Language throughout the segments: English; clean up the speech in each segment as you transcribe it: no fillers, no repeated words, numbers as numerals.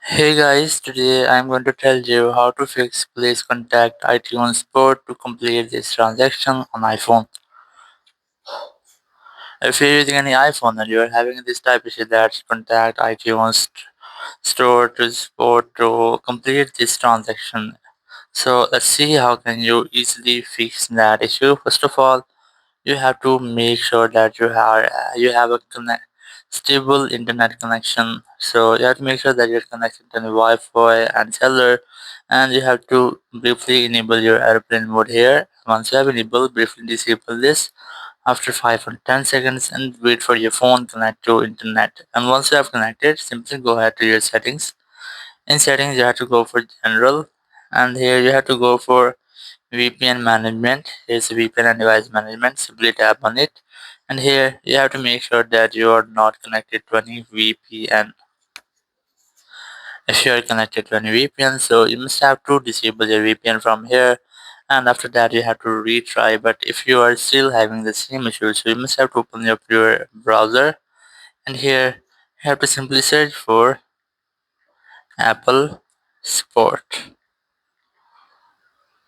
Hey guys, today I'm going to tell you how to fix Please contact iTunes support to complete this transaction on iPhone. If you're using any iPhone and you're having this type issue that contact iTunes store to support to complete this transaction. So let's see how can you easily fix that issue. First of all, you have to make sure that you have a stable internet connection. So you have to make sure that you're connected to the Wi-Fi and cellular, and you have to briefly enable your airplane mode here. Once you have enabled, briefly disable this after 5 or 10 seconds and wait for your phone to connect to internet. And once you have connected, simply go ahead to your settings. In settings, you have to go for general, and here you have to go for VPN management. Here's VPN and device management. Simply tap on it. And here you have to make sure that you are not connected to any VPN. If you are connected to any VPN, so you must have to disable your VPN from here. And after that, you have to retry. But if you are still having the same issue, so you must have to open up your browser. And here you have to simply search for Apple Support.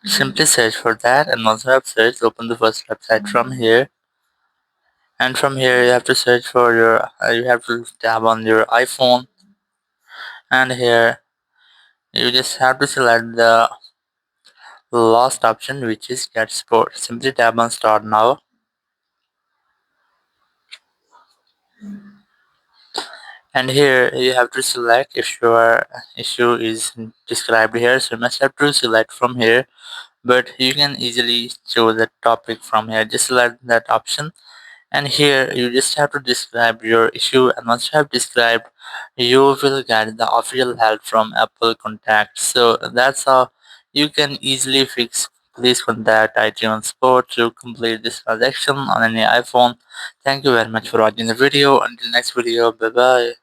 Simply search for that, and once you have searched, open the first website from here. And from here you have to search for you have to tab on your iPhone, and here you just have to select the last option, which is get support. Simply tap on start now, and here you have to select if your issue is described here, so you must have to select from here, but you can easily choose a topic from here. Just select that option, and here you just have to describe your issue, and once you have described, you will get the official help from Apple Contact. So that's how you can easily fix Please contact iTunes support to complete this transaction on any iPhone. Thank you very much for watching the video. Until next video, bye bye.